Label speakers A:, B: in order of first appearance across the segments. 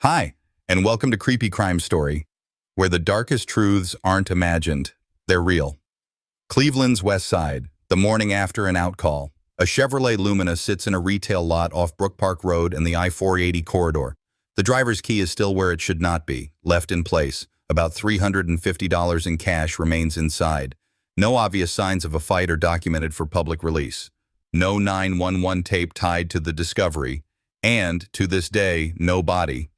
A: Hi, and welcome to Creepy Crime Story, where the darkest truths aren't imagined, they're real. Cleveland's West Side, the morning after an outcall. A Chevrolet Lumina sits in a retail lot off Brookpark Road and the I-480 corridor. The driver's key is still where it should not be, left in place. About $350 in cash remains inside. No obvious signs of a fight are documented for public release. No 911 tape tied to the discovery, and, to this day, no body.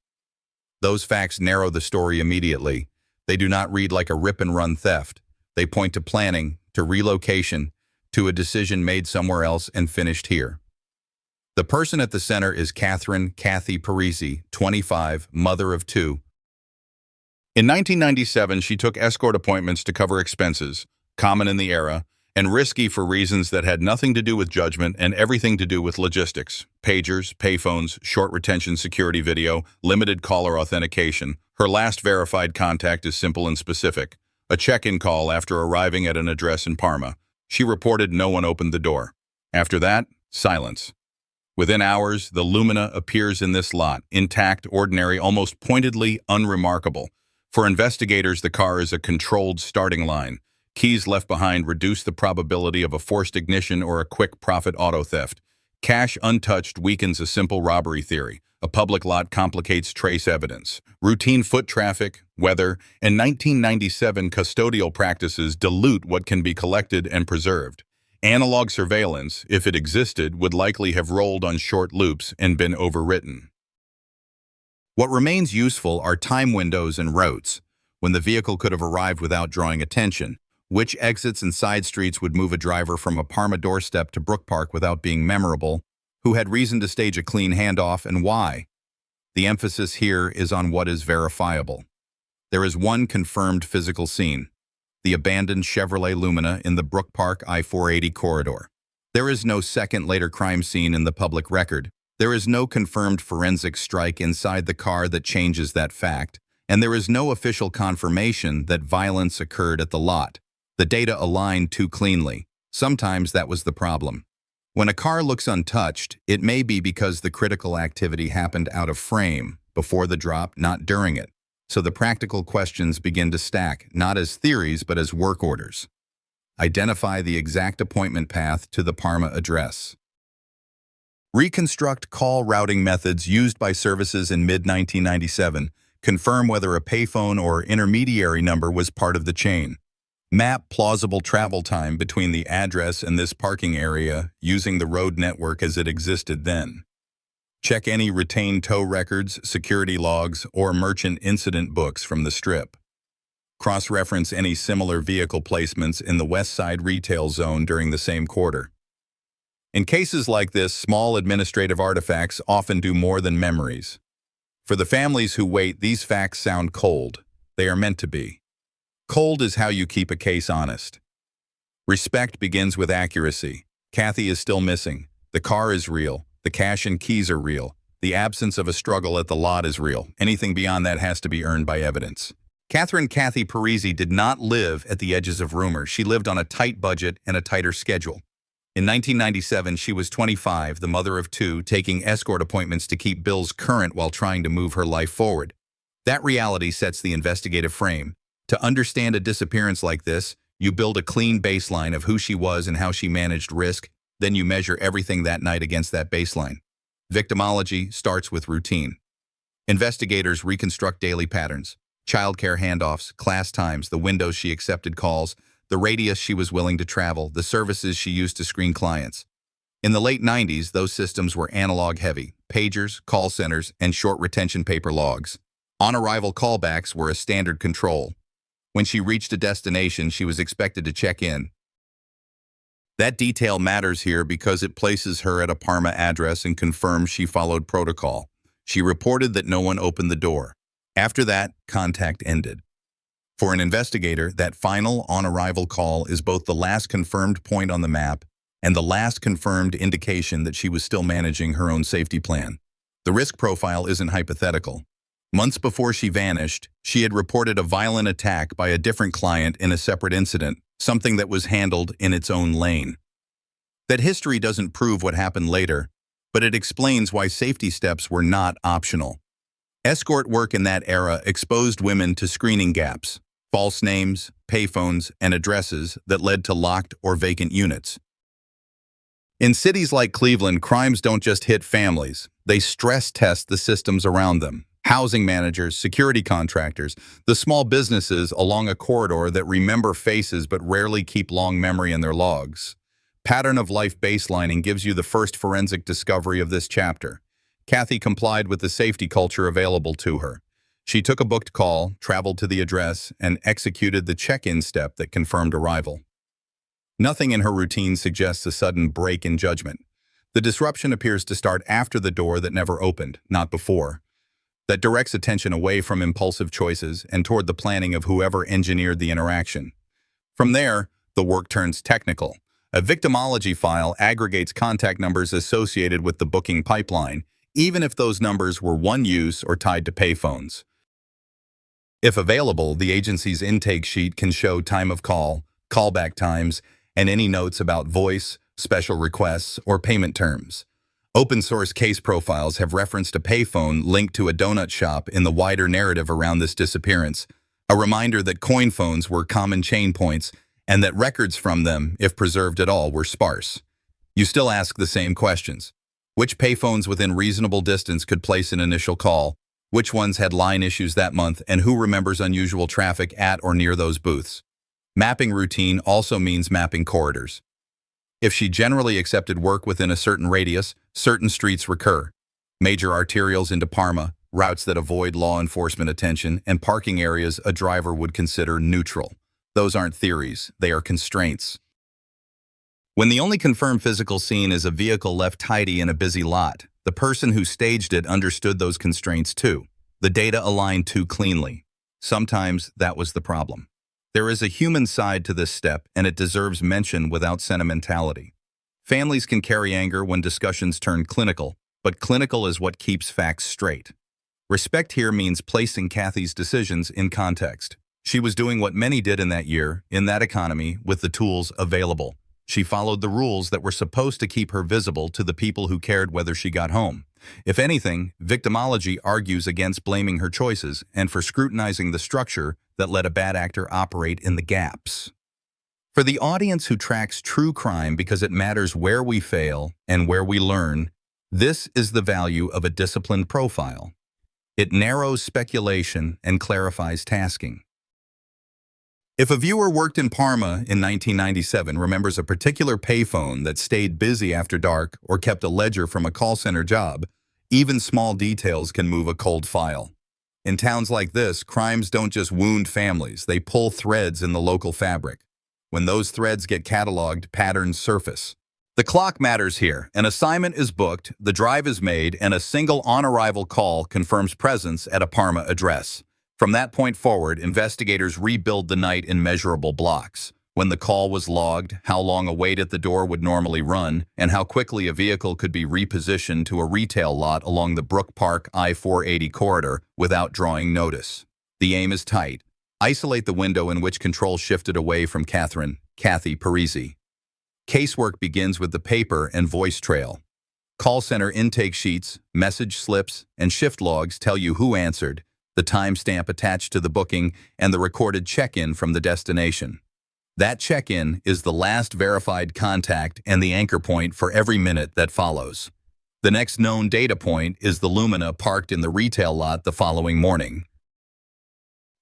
A: Those facts narrow the story immediately. They do not read like a rip-and-run theft. They point to planning, to relocation, to a decision made somewhere else and finished here. The person at the center is Kathy Parisi, 25, mother of two. In 1997, she took escort appointments to cover expenses, common in the era, and risky for reasons that had nothing to do with judgment and everything to do with logistics. Pagers, payphones, short retention security video, limited caller authentication. Her last verified contact is simple and specific. A check-in call after arriving at an address in Parma. She reported no one opened the door. After that, silence. Within hours, the Lumina appears in this lot, intact, ordinary, almost pointedly unremarkable. For investigators, the car is a controlled starting line. Keys left behind reduce the probability of a forced ignition or a quick profit auto theft. Cash untouched weakens a simple robbery theory. A public lot complicates trace evidence. Routine foot traffic, weather, and 1997 custodial practices dilute what can be collected and preserved. Analog surveillance, if it existed, would likely have rolled on short loops and been overwritten. What remains useful are time windows and routes, when the vehicle could have arrived without drawing attention. Which exits and side streets would move a driver from a Parma doorstep to Brookpark without being memorable? Who had reason to stage a clean handoff and why? The emphasis here is on what is verifiable. There is one confirmed physical scene, the abandoned Chevrolet Lumina in the Brookpark I-480 corridor. There is no second later crime scene in the public record. There is no confirmed forensic strike inside the car that changes that fact, and there is no official confirmation that violence occurred at the lot. The data aligned too cleanly. Sometimes that was the problem. When a car looks untouched, it may be because the critical activity happened out of frame, before the drop, not during it. So the practical questions begin to stack, not as theories but as work orders. Identify the exact appointment path to the Parma address. Reconstruct call routing methods used by services in mid-1997. Confirm whether a payphone or intermediary number was part of the chain. Map plausible travel time between the address and this parking area using the road network as it existed then. Check any retained tow records, security logs, or merchant incident books from the strip. Cross-reference any similar vehicle placements in the West Side retail zone during the same quarter. In cases like this, small administrative artifacts often do more than memories. For the families who wait, these facts sound cold. They are meant to be. Cold is how you keep a case honest. Respect begins with accuracy. Kathy is still missing. The car is real. The cash and keys are real. The absence of a struggle at the lot is real. Anything beyond that has to be earned by evidence. Kathy Parisi did not live at the edges of rumor. She lived on a tight budget and a tighter schedule. In 1997, she was 25, the mother of two, taking escort appointments to keep bills current while trying to move her life forward. That reality sets the investigative frame. To understand a disappearance like this, you build a clean baseline of who she was and how she managed risk, then you measure everything that night against that baseline. Victimology starts with routine. Investigators reconstruct daily patterns, childcare handoffs, class times, the windows she accepted calls, the radius she was willing to travel, the services she used to screen clients. In the late 90s, those systems were analog heavy, pagers, call centers, and short retention paper logs. On-arrival callbacks were a standard control. When she reached a destination, she was expected to check in. That detail matters here because it places her at a Parma address and confirms she followed protocol. She reported that no one opened the door. After that, contact ended. For an investigator, that final on-arrival call is both the last confirmed point on the map and the last confirmed indication that she was still managing her own safety plan. The risk profile isn't hypothetical. Months before she vanished, she had reported a violent attack by a different client in a separate incident, something that was handled in its own lane. That history doesn't prove what happened later, but it explains why safety steps were not optional. Escort work in that era exposed women to screening gaps, false names, payphones, and addresses that led to locked or vacant units. In cities like Cleveland, crimes don't just hit families, they stress test the systems around them. Housing managers, security contractors, the small businesses along a corridor that remember faces but rarely keep long memory in their logs. Pattern of life baselining gives you the first forensic discovery of this chapter. Kathy complied with the safety culture available to her. She took a booked call, traveled to the address, and executed the check-in step that confirmed arrival. Nothing in her routine suggests a sudden break in judgment. The disruption appears to start after the door that never opened, not before. That directs attention away from impulsive choices and toward the planning of whoever engineered the interaction. From there, the work turns technical. A victimology file aggregates contact numbers associated with the booking pipeline, even if those numbers were one-use or tied to payphones. If available, the agency's intake sheet can show time of call, callback times, and any notes about voice, special requests, or payment terms. Open-source case profiles have referenced a payphone linked to a donut shop in the wider narrative around this disappearance, a reminder that coin phones were common chain points and that records from them, if preserved at all, were sparse. You still ask the same questions. Which payphones within reasonable distance could place an initial call? Which ones had line issues that month, and who remembers unusual traffic at or near those booths? Mapping routine also means mapping corridors. If she generally accepted work within a certain radius, certain streets recur. Major arterials into Parma, routes that avoid law enforcement attention, and parking areas a driver would consider neutral. Those aren't theories, they are constraints. When the only confirmed physical scene is a vehicle left tidy in a busy lot, the person who staged it understood those constraints too. The data aligned too cleanly. Sometimes that was the problem. There is a human side to this step, and it deserves mention without sentimentality. Families can carry anger when discussions turn clinical, but clinical is what keeps facts straight. Respect here means placing Kathy's decisions in context. She was doing what many did in that year, in that economy, with the tools available. She followed the rules that were supposed to keep her visible to the people who cared whether she got home. If anything, victimology argues against blaming her choices and for scrutinizing the structure that let a bad actor operate in the gaps. For the audience who tracks true crime because it matters where we fail and where we learn, this is the value of a disciplined profile. It narrows speculation and clarifies tasking. If a viewer worked in Parma in 1997 remembers a particular payphone that stayed busy after dark or kept a ledger from a call center job, even small details can move a cold file. In towns like this, crimes don't just wound families, they pull threads in the local fabric. When those threads get cataloged, patterns surface. The clock matters here. An assignment is booked, the drive is made, and a single on-arrival call confirms presence at a Parma address. From that point forward, investigators rebuild the night in measurable blocks. When the call was logged, how long a wait at the door would normally run, and how quickly a vehicle could be repositioned to a retail lot along the Brookpark I-480 corridor without drawing notice. The aim is tight. Isolate the window in which control shifted away from Kathy Parisi. Casework begins with the paper and voice trail. Call center intake sheets, message slips, and shift logs tell you who answered, the timestamp attached to the booking, and the recorded check-in from the destination. That check-in is the last verified contact and the anchor point for every minute that follows. The next known data point is the Lumina parked in the retail lot the following morning.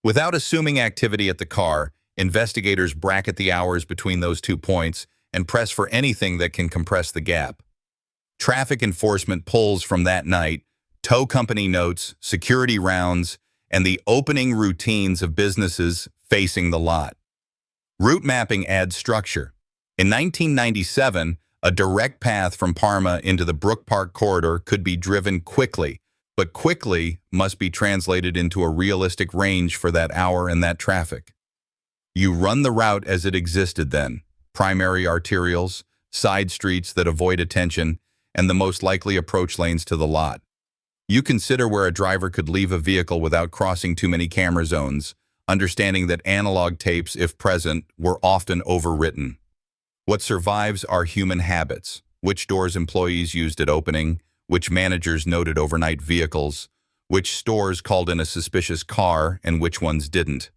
A: Without assuming activity at the car, investigators bracket the hours between those 2 points and press for anything that can compress the gap. Traffic enforcement pulls from that night, tow company notes, security rounds, and the opening routines of businesses facing the lot. Route mapping adds structure. In 1997, a direct path from Parma into the Brookpark corridor could be driven quickly, but quickly must be translated into a realistic range for that hour and that traffic. You run the route as it existed then, primary arterials, side streets that avoid attention, and the most likely approach lanes to the lot. You consider where a driver could leave a vehicle without crossing too many camera zones, understanding that analog tapes, if present, were often overwritten. What survives are human habits, which doors employees used at opening, which managers noted overnight vehicles, which stores called in a suspicious car and which ones didn't.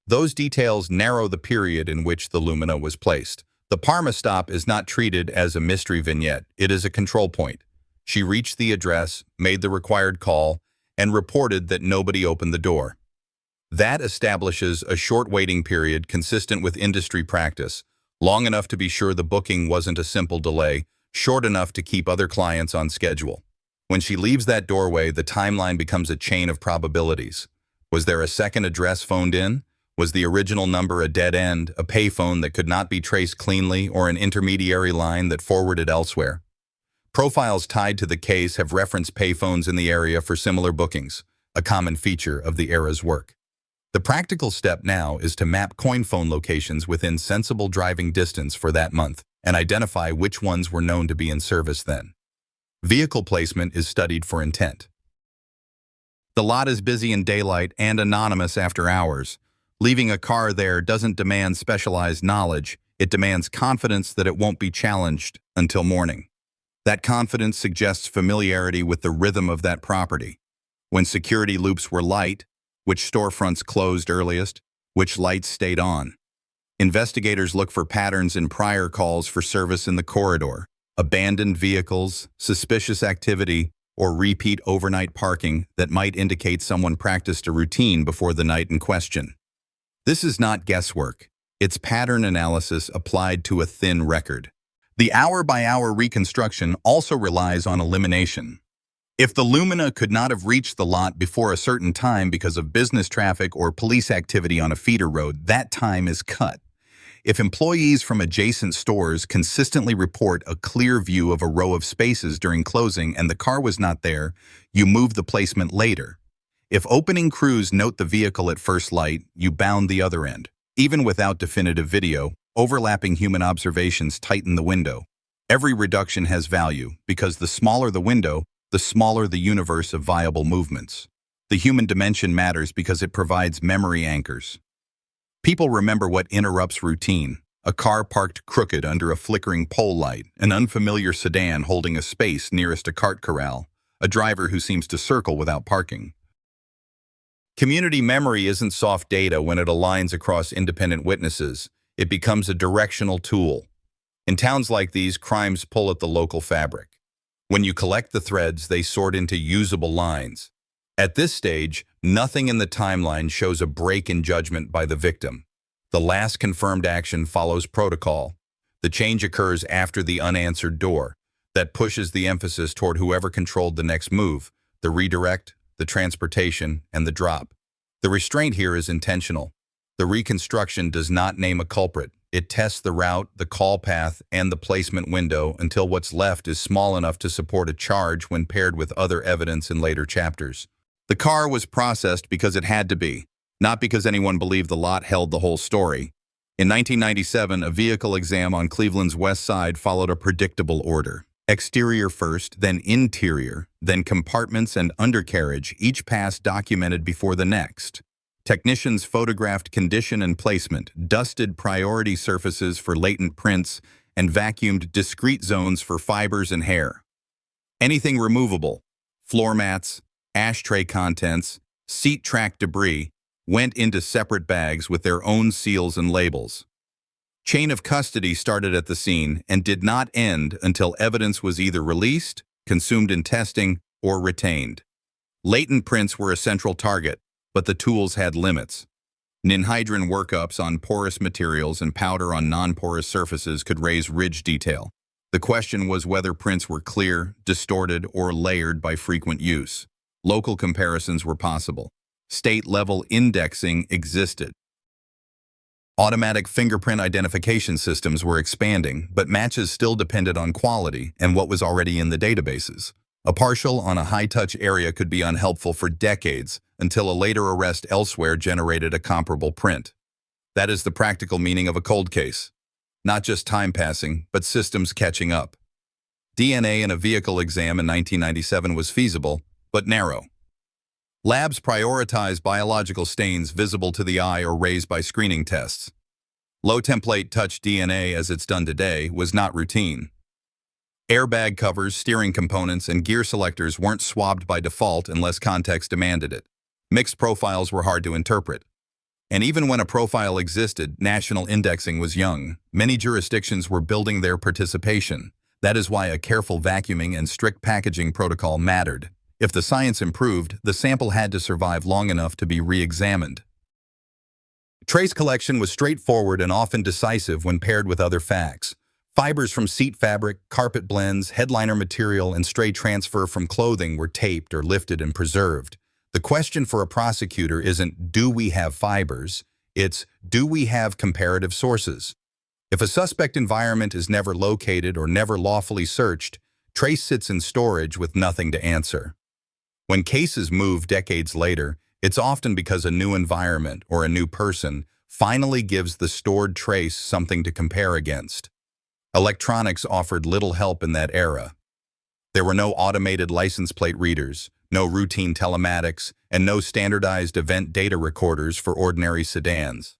A: Those details narrow the period in which the Lumina was placed. The Parma stop is not treated as a mystery vignette. It is a control point. She reached the address, made the required call, and reported that nobody opened the door. That establishes a short waiting period consistent with industry practice, long enough to be sure the booking wasn't a simple delay, short enough to keep other clients on schedule. When she leaves that doorway, the timeline becomes a chain of probabilities. Was there a second address phoned in? Was the original number a dead end, a payphone that could not be traced cleanly, or an intermediary line that forwarded elsewhere? Profiles tied to the case have referenced payphones in the area for similar bookings, a common feature of the era's work. The practical step now is to map coin phone locations within sensible driving distance for that month and identify which ones were known to be in service then. Vehicle placement is studied for intent. The lot is busy in daylight and anonymous after hours. Leaving a car there doesn't demand specialized knowledge, it demands confidence that it won't be challenged until morning. That confidence suggests familiarity with the rhythm of that property. When security loops were light, which storefronts closed earliest, which lights stayed on. Investigators look for patterns in prior calls for service in the corridor, abandoned vehicles, suspicious activity, or repeat overnight parking that might indicate someone practiced a routine before the night in question. This is not guesswork. It's pattern analysis applied to a thin record. The hour-by-hour reconstruction also relies on elimination. If the Lumina could not have reached the lot before a certain time because of business traffic or police activity on a feeder road, that time is cut. If employees from adjacent stores consistently report a clear view of a row of spaces during closing and the car was not there, you move the placement later. If opening crews note the vehicle at first light, you bound the other end. Even without definitive video, overlapping human observations tighten the window. Every reduction has value, because the smaller the window, the smaller the universe of viable movements. The human dimension matters because it provides memory anchors. People remember what interrupts routine: a car parked crooked under a flickering pole light, an unfamiliar sedan holding a space nearest a cart corral, a driver who seems to circle without parking. Community memory isn't soft data when it aligns across independent witnesses. It becomes a directional tool. In towns like these, crimes pull at the local fabric. When you collect the threads, they sort into usable lines. At this stage, nothing in the timeline shows a break in judgment by the victim. The last confirmed action follows protocol. The change occurs after the unanswered door. That pushes the emphasis toward whoever controlled the next move, the redirect, the transportation, and the drop. The restraint here is intentional. The reconstruction does not name a culprit. It tests the route, the call path, and the placement window until what's left is small enough to support a charge when paired with other evidence in later chapters. The car was processed because it had to be, not because anyone believed the lot held the whole story. In 1997, a vehicle exam on Cleveland's west side followed a predictable order. Exterior first, then interior, then compartments and undercarriage, each pass documented before the next. Technicians photographed condition and placement, dusted priority surfaces for latent prints, and vacuumed discrete zones for fibers and hair. Anything removable, floor mats, ashtray contents, seat track debris, went into separate bags with their own seals and labels. Chain of custody started at the scene and did not end until evidence was either released, consumed in testing, or retained. Latent prints were a central target, but the tools had limits. Ninhydrin workups on porous materials and powder on non-porous surfaces could raise ridge detail. The question was whether prints were clear, distorted, or layered by frequent use. Local comparisons were possible. State-level indexing existed. Automatic fingerprint identification systems were expanding, but matches still depended on quality and what was already in the databases. A partial on a high-touch area could be unhelpful for decades until a later arrest elsewhere generated a comparable print. That is the practical meaning of a cold case. Not just time passing, but systems catching up. DNA in a vehicle exam in 1997 was feasible, but narrow. Labs prioritize biological stains visible to the eye or raised by screening tests. Low-template touch DNA, as it's done today, was not routine. Airbag covers, steering components, and gear selectors weren't swabbed by default unless context demanded it. Mixed profiles were hard to interpret. And even when a profile existed, national indexing was young. Many jurisdictions were building their participation. That is why a careful vacuuming and strict packaging protocol mattered. If the science improved, the sample had to survive long enough to be re-examined. Trace collection was straightforward and often decisive when paired with other facts. Fibers from seat fabric, carpet blends, headliner material, and stray transfer from clothing were taped or lifted and preserved. The question for a prosecutor isn't, do we have fibers? It's, do we have comparative sources? If a suspect environment is never located or never lawfully searched, trace sits in storage with nothing to answer. When cases move decades later, it's often because a new environment or a new person finally gives the stored trace something to compare against. Electronics offered little help in that era. There were no automated license plate readers, no routine telematics, and no standardized event data recorders for ordinary sedans.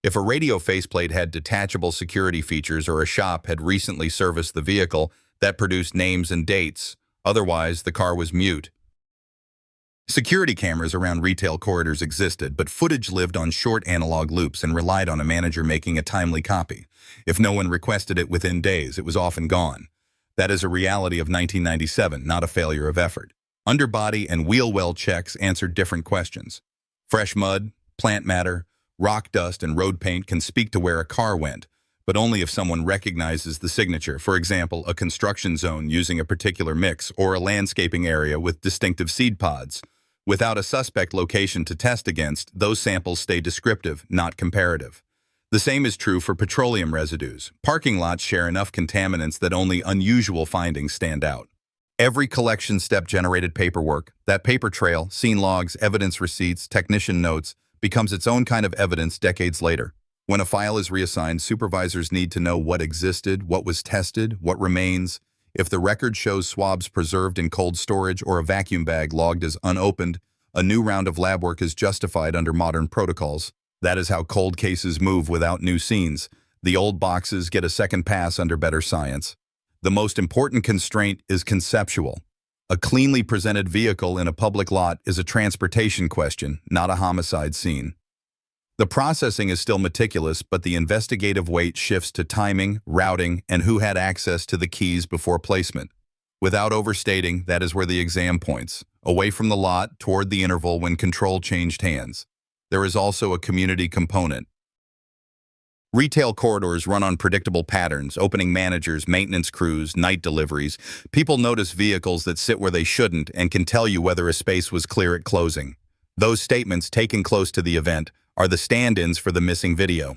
A: If a radio faceplate had detachable security features or a shop had recently serviced the vehicle, that produced names and dates. Otherwise, the car was mute. Security cameras around retail corridors existed, but footage lived on short analog loops and relied on a manager making a timely copy. If no one requested it within days, it was often gone. That is a reality of 1997, not a failure of effort. Underbody and wheel well checks answered different questions. Fresh mud, plant matter, rock dust, and road paint can speak to where a car went, but only if someone recognizes the signature. For example, a construction zone using a particular mix or a landscaping area with distinctive seed pods. Without a suspect location to test against, those samples stay descriptive, not comparative. The same is true for petroleum residues. Parking lots share enough contaminants that only unusual findings stand out. Every collection step generated paperwork. That paper trail, scene logs, evidence receipts, technician notes, becomes its own kind of evidence decades later. When a file is reassigned, supervisors need to know what existed, what was tested, what remains. If the record shows swabs preserved in cold storage or a vacuum bag logged as unopened, a new round of lab work is justified under modern protocols. That is how cold cases move without new scenes. The old boxes get a second pass under better science. The most important constraint is conceptual. A cleanly presented vehicle in a public lot is a transportation question, not a homicide scene. The processing is still meticulous, but the investigative weight shifts to timing, routing, and who had access to the keys before placement. Without overstating, that is where the exam points, away from the lot toward the interval when control changed hands. There is also a community component. Retail corridors run on predictable patterns, opening managers, maintenance crews, night deliveries. People notice vehicles that sit where they shouldn't and can tell you whether a space was clear at closing. Those statements, taken close to the event, are the stand-ins for the missing video.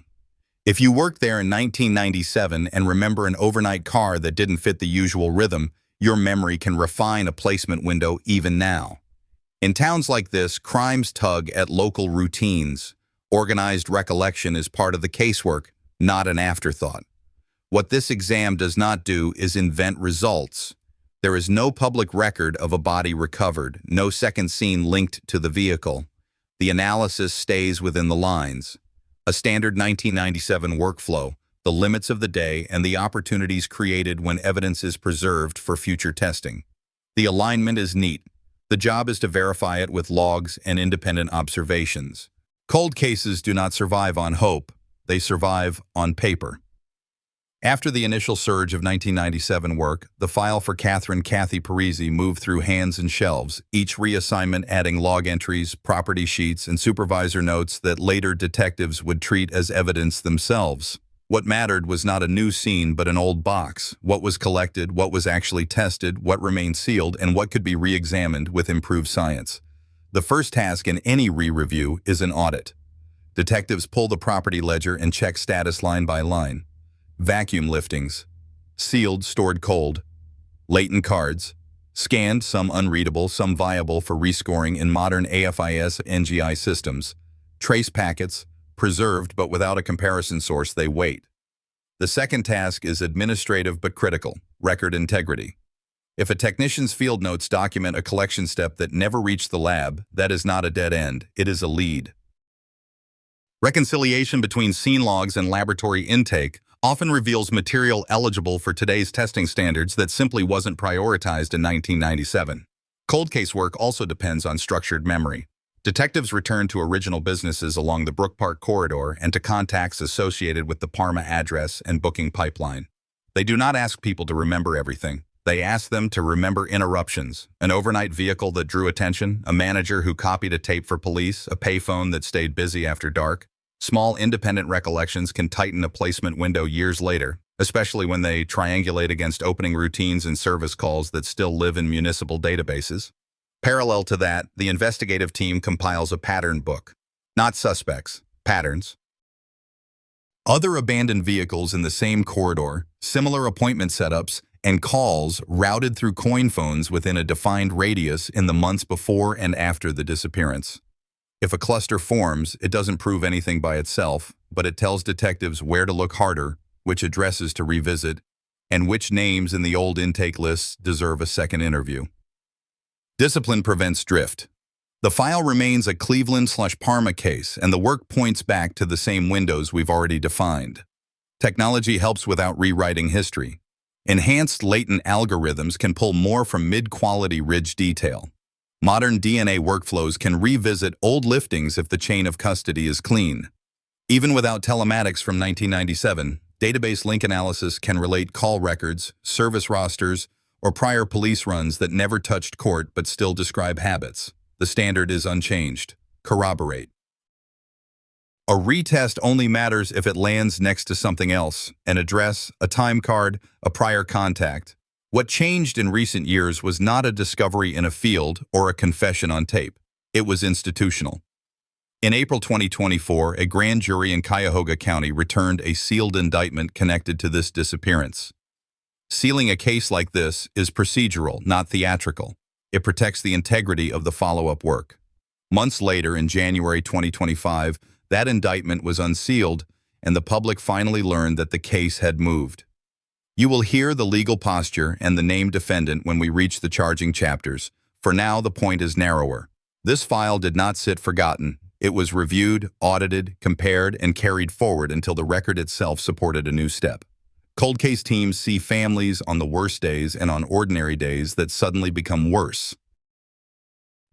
A: If you worked there in 1997 and remember an overnight car that didn't fit the usual rhythm, your memory can refine a placement window even now. In towns like this, crimes tug at local routines. Organized recollection is part of the casework, not an afterthought. What this exam does not do is invent results. There is no public record of a body recovered, no second scene linked to the vehicle. The analysis stays within the lines. A standard 1997 workflow, the limits of the day, and the opportunities created when evidence is preserved for future testing. The alignment is neat. The job is to verify it with logs and independent observations. Cold cases do not survive on hope. They survive on paper. After the initial surge of 1997 work, the file for Kathy Parisi moved through hands and shelves, each reassignment adding log entries, property sheets, and supervisor notes that later detectives would treat as evidence themselves. What mattered was not a new scene but an old box. What was collected, what was actually tested, what remained sealed, and what could be re-examined with improved science. The first task in any re-review is an audit. Detectives pull the property ledger and check status line by line. Vacuum liftings, sealed, stored cold, latent cards, scanned, some unreadable, some viable for rescoring in modern AFIS NGI systems, trace packets, preserved but without a comparison source, they wait. The second task is administrative but critical, record integrity. If a technician's field notes document a collection step that never reached the lab, that is not a dead end, it is a lead. Reconciliation between scene logs and laboratory intake, often reveals material eligible for today's testing standards that simply wasn't prioritized in 1997. Cold case work also depends on structured memory. Detectives return to original businesses along the Brookpark corridor and to contacts associated with the Parma address and booking pipeline. They do not ask people to remember everything. They ask them to remember interruptions, an overnight vehicle that drew attention, a manager who copied a tape for police, a payphone that stayed busy after dark. Small independent recollections can tighten a placement window years later, especially when they triangulate against opening routines and service calls that still live in municipal databases. Parallel to that, the investigative team compiles a pattern book. Not suspects, patterns. Other abandoned vehicles in the same corridor, similar appointment setups, and calls routed through coin phones within a defined radius in the months before and after the disappearance. If a cluster forms, it doesn't prove anything by itself, but it tells detectives where to look harder, which addresses to revisit, and which names in the old intake lists deserve a second interview. Discipline prevents drift. The file remains a Cleveland/Parma case, and the work points back to the same windows we've already defined. Technology helps without rewriting history. Enhanced latent algorithms can pull more from mid-quality ridge detail. Modern DNA workflows can revisit old liftings if the chain of custody is clean. Even without telematics from 1997, database link analysis can relate call records, service rosters, or prior police runs that never touched court but still describe habits. The standard is unchanged. Corroborate. A retest only matters if it lands next to something else, an address, a time card, a prior contact. What changed in recent years was not a discovery in a field or a confession on tape. It was institutional. In April 2024, a grand jury in Cuyahoga County returned a sealed indictment connected to this disappearance. Sealing a case like this is procedural, not theatrical. It protects the integrity of the follow-up work. Months later, in January 2025, that indictment was unsealed, and the public finally learned that the case had moved. You will hear the legal posture and the named defendant when we reach the charging chapters. For now, the point is narrower. This file did not sit forgotten. It was reviewed, audited, compared, and carried forward until the record itself supported a new step. Cold case teams see families on the worst days and on ordinary days that suddenly become worse.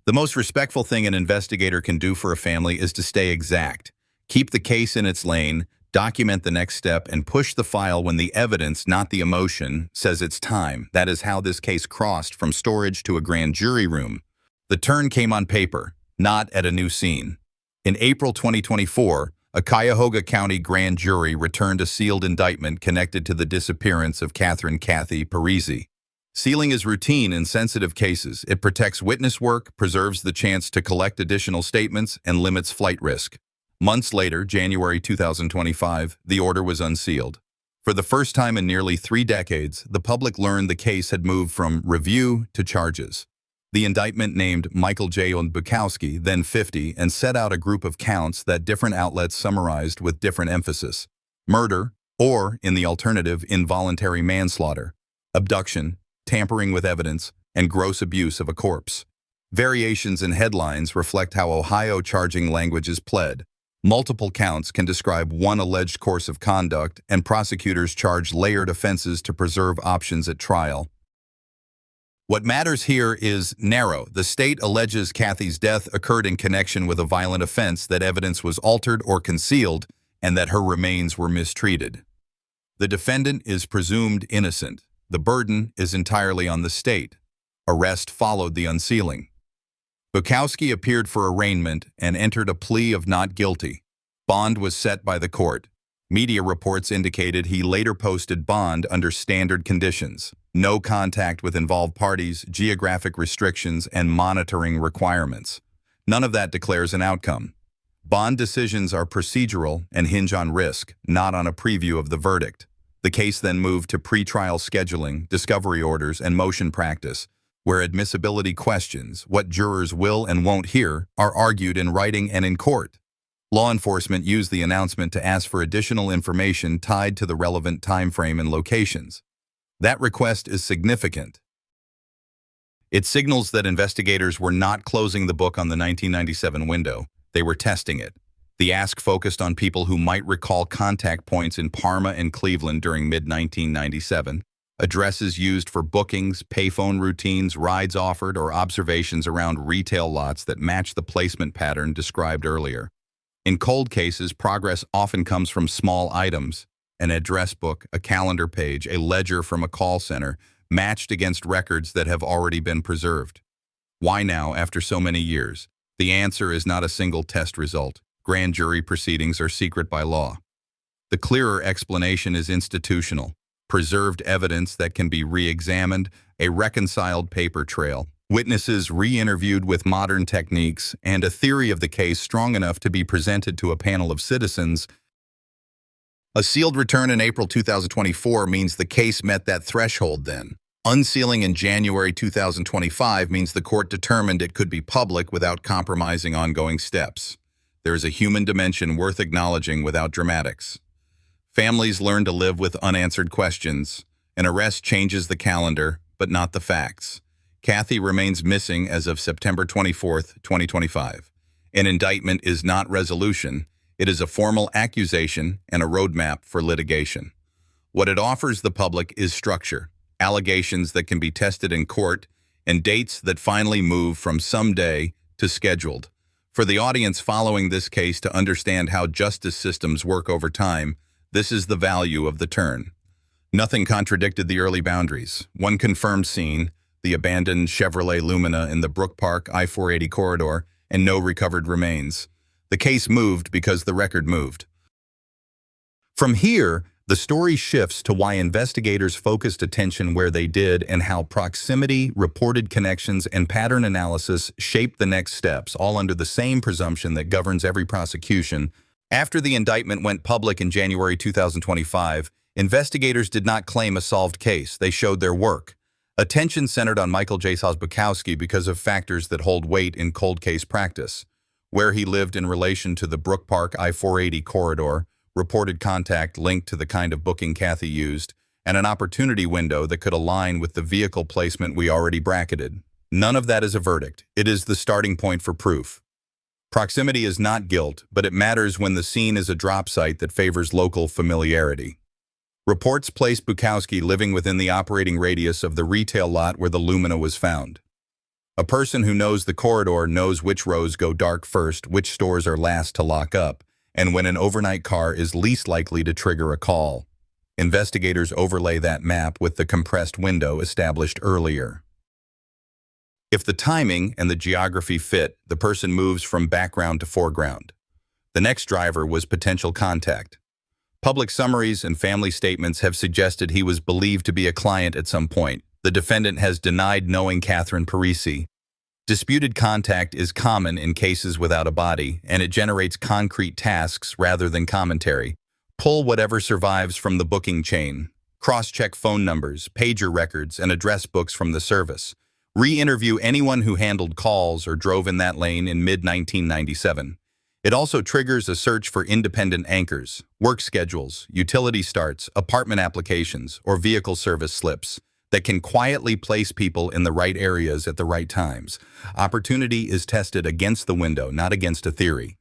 A: The most respectful thing an investigator can do for a family is to stay exact. Keep the case in its lane, document the next step, and push the file when the evidence, not the emotion, says it's time. That is how this case crossed from storage to a grand jury room. The turn came on paper, not at a new scene. In April 2024, a Cuyahoga County grand jury returned a sealed indictment connected to the disappearance of Catherine "Kathy" Parisi. Sealing is routine in sensitive cases. It protects witness work, preserves the chance to collect additional statements, and limits flight risk. Months later, January 2025, the order was unsealed. For the first time in nearly 3 decades, the public learned the case had moved from review to charges. The indictment named Michael J. Bukowski, then 50, and set out a group of counts that different outlets summarized with different emphasis: murder, or, in the alternative, involuntary manslaughter, abduction, tampering with evidence, and gross abuse of a corpse. Variations in headlines reflect how Ohio charging language is pled. Multiple counts can describe one alleged course of conduct, and prosecutors charge layered offenses to preserve options at trial. What matters here is narrow. The state alleges Kathy's death occurred in connection with a violent offense, that evidence was altered or concealed, and that her remains were mistreated. The defendant is presumed innocent. The burden is entirely on the state. Arrest followed the unsealing. Bukowski appeared for arraignment and entered a plea of not guilty. Bond was set by the court. Media reports indicated he later posted bond under standard conditions: no contact with involved parties, geographic restrictions, and monitoring requirements. None of that declares an outcome. Bond decisions are procedural and hinge on risk, not on a preview of the verdict. The case then moved to pretrial scheduling, discovery orders, and motion practice, where admissibility questions, what jurors will and won't hear, are argued in writing and in court. Law enforcement used the announcement to ask for additional information tied to the relevant time frame and locations. That request is significant. It signals that investigators were not closing the book on the 1997 window. They were testing it. The ask focused on people who might recall contact points in Parma and Cleveland during mid-1997, addresses used for bookings, payphone routines, rides offered, or observations around retail lots that match the placement pattern described earlier. In cold cases, progress often comes from small items: an address book, a calendar page, a ledger from a call center, matched against records that have already been preserved. Why now, after so many years? The answer is not a single test result. Grand jury proceedings are secret by law. The clearer explanation is institutional: preserved evidence that can be re-examined, a reconciled paper trail, witnesses re-interviewed with modern techniques, and a theory of the case strong enough to be presented to a panel of citizens. A sealed return in April 2024 means the case met that threshold then. Unsealing in January 2025 means the court determined it could be public without compromising ongoing steps. There is a human dimension worth acknowledging without dramatics. Families learn to live with unanswered questions. An arrest changes the calendar, but not the facts. Kathy remains missing as of September 24, 2025. An indictment is not resolution. It is a formal accusation and a roadmap for litigation. What it offers the public is structure, allegations that can be tested in court, and dates that finally move from someday to scheduled. For the audience following this case to understand how justice systems work over time, this is the value of the turn. Nothing contradicted the early boundaries. One confirmed scene, the abandoned Chevrolet Lumina in the Brookpark I-480 corridor, and no recovered remains. The case moved because the record moved. From here, the story shifts to why investigators focused attention where they did and how proximity, reported connections, and pattern analysis shaped the next steps, all under the same presumption that governs every prosecution. After the indictment went public in January 2025, investigators did not claim a solved case. They showed their work. Attention centered on Michael J. Bukowski because of factors that hold weight in cold case practice: where he lived in relation to the Brookpark I-480 corridor, reported contact linked to the kind of booking Kathy used, and an opportunity window that could align with the vehicle placement we already bracketed. None of that is a verdict. It is the starting point for proof. Proximity is not guilt, but it matters when the scene is a drop site that favors local familiarity. Reports place Bukowski living within the operating radius of the retail lot where the Lumina was found. A person who knows the corridor knows which rows go dark first, which stores are last to lock up, and when an overnight car is least likely to trigger a call. Investigators overlay that map with the compressed window established earlier. If the timing and the geography fit, the person moves from background to foreground. The next driver was potential contact. Public summaries and family statements have suggested he was believed to be a client at some point. The defendant has denied knowing Catherine Parisi. Disputed contact is common in cases without a body, and it generates concrete tasks rather than commentary. Pull whatever survives from the booking chain. Cross-check phone numbers, pager records, and address books from the service. Re-interview anyone who handled calls or drove in that lane in mid-1997. It also triggers a search for independent anchors, work schedules, utility starts, apartment applications, or vehicle service slips that can quietly place people in the right areas at the right times. Opportunity is tested against the window, not against a theory.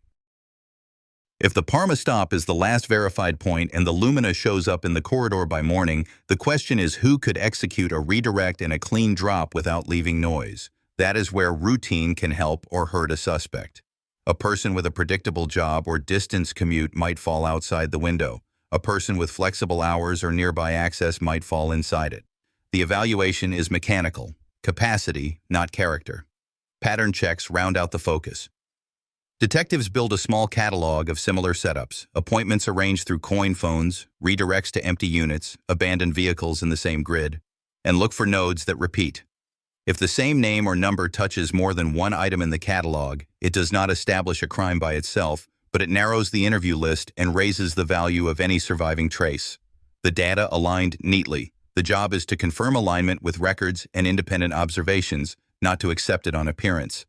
A: If the Parma stop is the last verified point and the Lumina shows up in the corridor by morning, the question is who could execute a redirect and a clean drop without leaving noise. That is where routine can help or hurt a suspect. A person with a predictable job or distance commute might fall outside the window. A person with flexible hours or nearby access might fall inside it. The evaluation is mechanical, capacity, not character. Pattern checks round out the focus. Detectives build a small catalog of similar setups: appointments arranged through coin phones, redirects to empty units, abandoned vehicles in the same grid, and look for nodes that repeat. If the same name or number touches more than one item in the catalog, it does not establish a crime by itself, but it narrows the interview list and raises the value of any surviving trace. The data aligned neatly. The job is to confirm alignment with records and independent observations, not to accept it on appearance.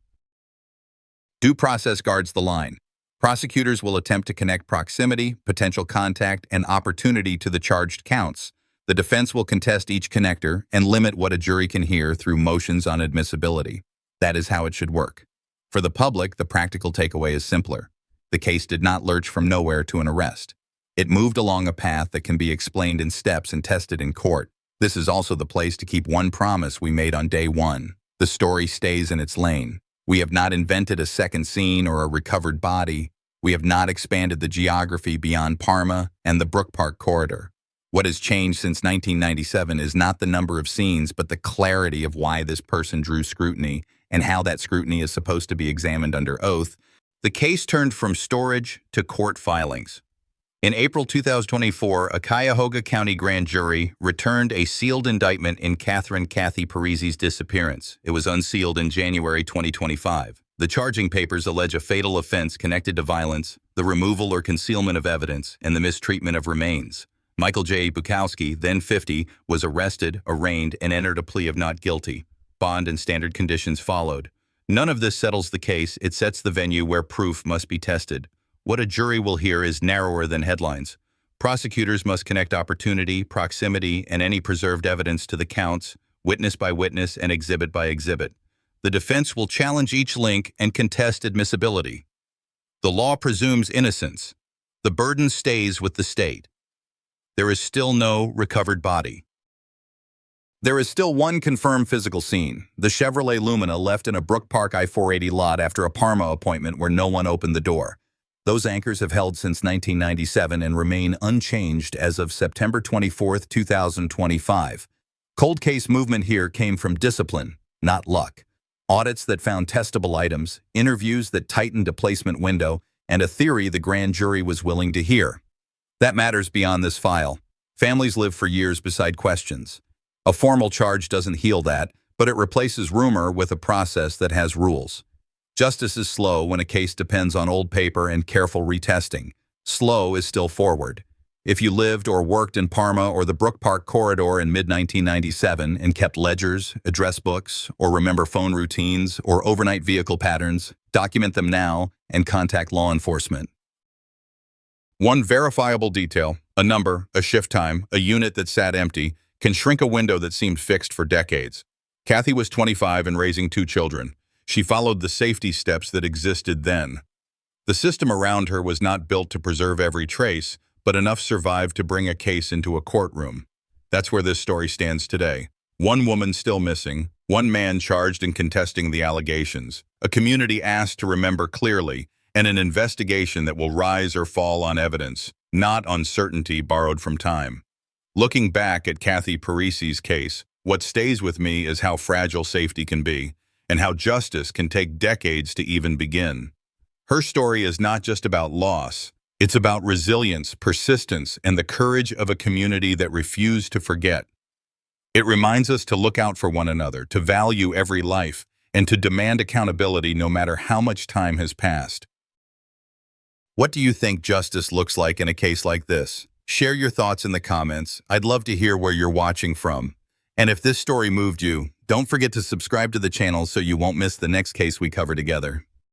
A: Due process guards the line. Prosecutors will attempt to connect proximity, potential contact, and opportunity to the charged counts. The defense will contest each connector and limit what a jury can hear through motions on admissibility. That is how it should work. For the public, the practical takeaway is simpler. The case did not lurch from nowhere to an arrest. It moved along a path that can be explained in steps and tested in court. This is also the place to keep one promise we made on day one. The story stays in its lane. We have not invented a second scene or a recovered body. We have not expanded the geography beyond Parma and the Brookpark corridor. What has changed since 1997 is not the number of scenes, but the clarity of why this person drew scrutiny and how that scrutiny is supposed to be examined under oath. The case turned from storage to court filings. In April 2024, a Cuyahoga County grand jury returned a sealed indictment in Kathy Parisi's disappearance. It was unsealed in January 2025. The charging papers allege a fatal offense connected to violence, the removal or concealment of evidence, and the mistreatment of remains. Michael J. Bukowski, then 50, was arrested, arraigned, and entered a plea of not guilty. Bond and standard conditions followed. None of this settles the case. It sets the venue where proof must be tested. What a jury will hear is narrower than headlines. Prosecutors must connect opportunity, proximity, and any preserved evidence to the counts, witness by witness and exhibit by exhibit. The defense will challenge each link and contest admissibility. The law presumes innocence. The burden stays with the state. There is still no recovered body. There is still one confirmed physical scene, the Chevrolet Lumina left in a Brookpark I-480 lot after a Parma appointment where no one opened the door. Those anchors have held since 1997 and remain unchanged as of September 24, 2025. Cold case movement here came from discipline, not luck. Audits that found testable items, interviews that tightened a placement window, and a theory the grand jury was willing to hear. That matters beyond this file. Families live for years beside questions. A formal charge doesn't heal that, but it replaces rumor with a process that has rules. Justice is slow when a case depends on old paper and careful retesting. Slow is still forward. If you lived or worked in Parma or the Brookpark corridor in mid-1997 and kept ledgers, address books, or remember phone routines or overnight vehicle patterns, document them now and contact law enforcement. One verifiable detail, a number, a shift time, a unit that sat empty, can shrink a window that seemed fixed for decades. Kathy was 25 and raising 2 children. She followed the safety steps that existed then. The system around her was not built to preserve every trace, but enough survived to bring a case into a courtroom. That's where this story stands today. One woman still missing, one man charged in contesting the allegations, a community asked to remember clearly, and an investigation that will rise or fall on evidence, not on certainty borrowed from time. Looking back at Kathy Parisi's case, what stays with me is how fragile safety can be, and how justice can take decades to even begin. Her story is not just about loss. It's about resilience, persistence, and the courage of a community that refused to forget. It reminds us to look out for one another, to value every life, and to demand accountability no matter how much time has passed. What do you think justice looks like in a case like this? Share your thoughts in the comments. I'd love to hear where you're watching from. And if this story moved you, don't forget to subscribe to the channel so you won't miss the next case we cover together.